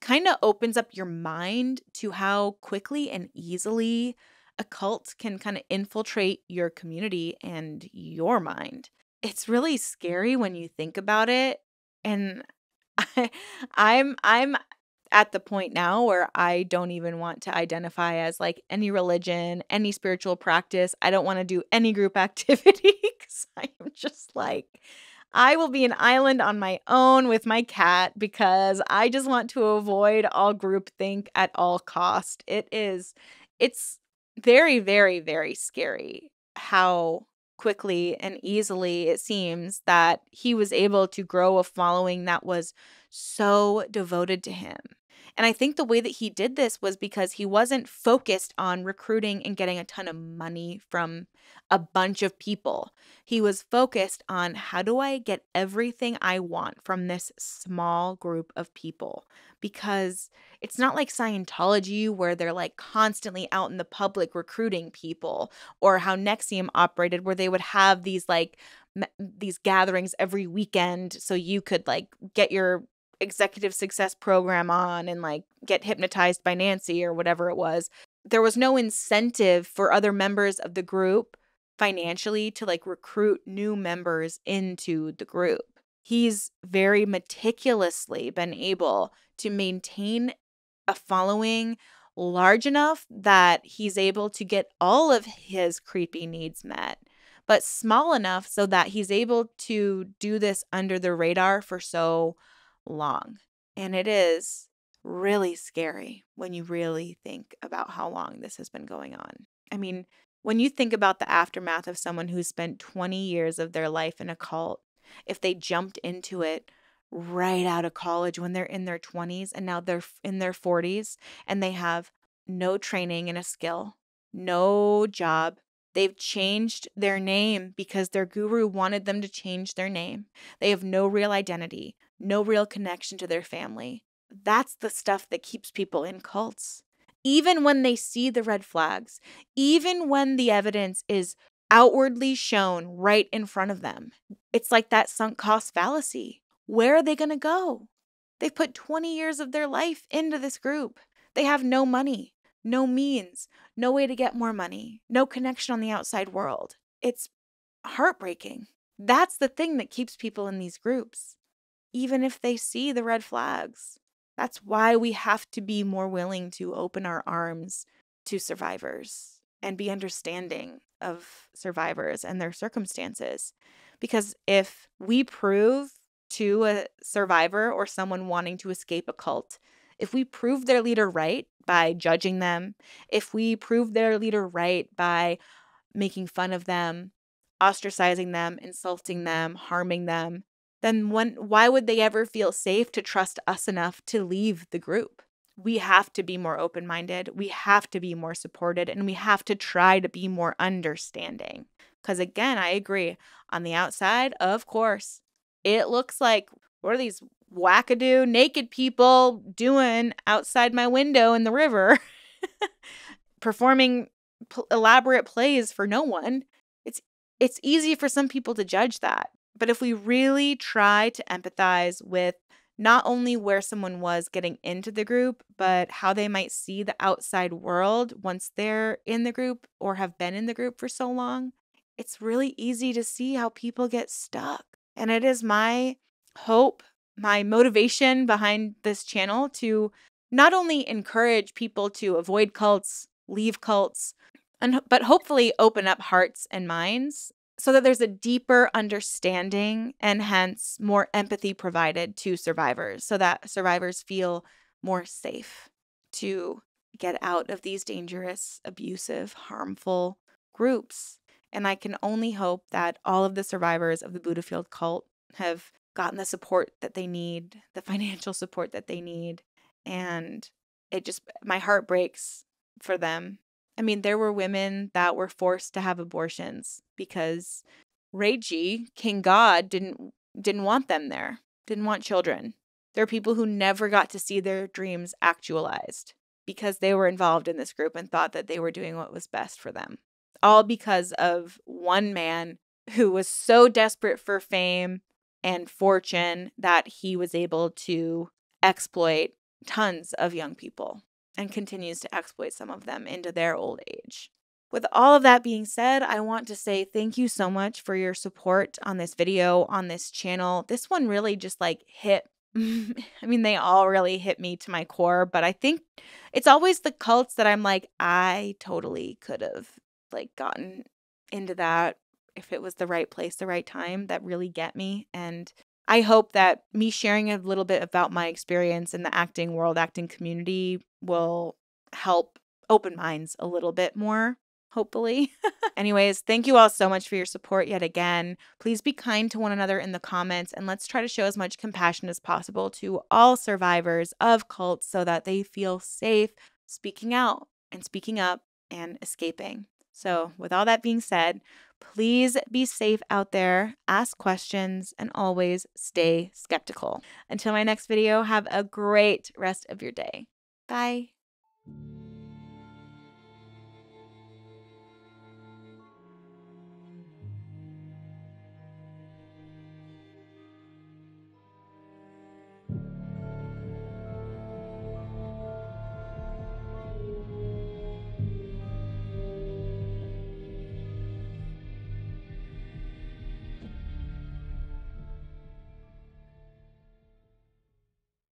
kind of opens up your mind to how quickly and easily a cult can kind of infiltrate your community and your mind. It's really scary when you think about it. And I, I'm at the point now where I don't even want to identify as like any religion, any spiritual practice. I don't want to do any group activity because I'm just like, I will be an island on my own with my cat because I just want to avoid all groupthink at all cost. It's very, very, very scary how quickly and easily it seems that he was able to grow a following that was so devoted to him. And I think the way that he did this was because he wasn't focused on recruiting and getting a ton of money from a bunch of people. He was focused on how do I get everything I want from this small group of people? Because it's not like Scientology where they're like constantly out in the public recruiting people, or how Nexium operated where they would have these like these gatherings every weekend so you could like get your executive success program on and like get hypnotized by Nancy or whatever it was. There was no incentive for other members of the group financially to like recruit new members into the group. He's very meticulously been able to maintain a following large enough that he's able to get all of his creepy needs met, but small enough so that he's able to do this under the radar for so long. And it is really scary when you really think about how long this has been going on. I mean, when you think about the aftermath of someone who spent 20 years of their life in a cult, if they jumped into it right out of college when they're in their 20s and now they're in their 40s and they have no training in a skill, no job. They've changed their name because their guru wanted them to change their name. They have no real identity, no real connection to their family. That's the stuff that keeps people in cults. Even when they see the red flags, even when the evidence is outwardly shown right in front of them, it's like that sunk cost fallacy. Where are they going to go? They've put 20 years of their life into this group. They have no money, no means, no way to get more money, no connection on the outside world. It's heartbreaking. That's the thing that keeps people in these groups, even if they see the red flags. That's why we have to be more willing to open our arms to survivors and be understanding of survivors and their circumstances. Because if we prove to a survivor or someone wanting to escape a cult, if we prove their leader right by judging them, if we prove their leader right by making fun of them, ostracizing them, insulting them, harming them, then why would they ever feel safe to trust us enough to leave the group? We have to be more open-minded. We have to be more supported, and we have to try to be more understanding. Because again, I agree. On the outside, of course, it looks like, what are these wackadoo naked people doing outside my window in the river? Performing elaborate plays for no one. It's easy for some people to judge that. But if we really try to empathize with not only where someone was getting into the group, but how they might see the outside world once they're in the group or have been in the group for so long, it's really easy to see how people get stuck. And it is my hope, my motivation behind this channel to not only encourage people to avoid cults, leave cults, but hopefully open up hearts and minds so that there's a deeper understanding and hence more empathy provided to survivors so that survivors feel more safe. to get out of these dangerous, abusive, harmful groups. And I can only hope that all of the survivors of the Buddhafield cult have gotten the support that they need, the financial support that they need. And my heart breaks for them. I mean, there were women that were forced to have abortions because Reiji, King God, didn't want them there, didn't want children. There are people who never got to see their dreams actualized because they were involved in this group and thought that they were doing what was best for them. All because of one man who was so desperate for fame and fortune that he was able to exploit tons of young people and continues to exploit some of them into their old age. With all of that being said, I want to say thank you so much for your support on this video, on this channel. This one really just like hit. I mean, they all really hit me to my core, but I think it's always the cults that I'm like, I totally could have like gotten into that if it was the right place, the right time, that really get me. And I hope that me sharing a little bit about my experience in the acting world, acting community will help open minds a little bit more, hopefully. Anyways, thank you all so much for your support yet again. Please be kind to one another in the comments, and let's try to show as much compassion as possible to all survivors of cults so that they feel safe speaking out and speaking up and escaping. So with all that being said, please be safe out there, ask questions, and always stay skeptical. Until my next video, have a great rest of your day. Bye.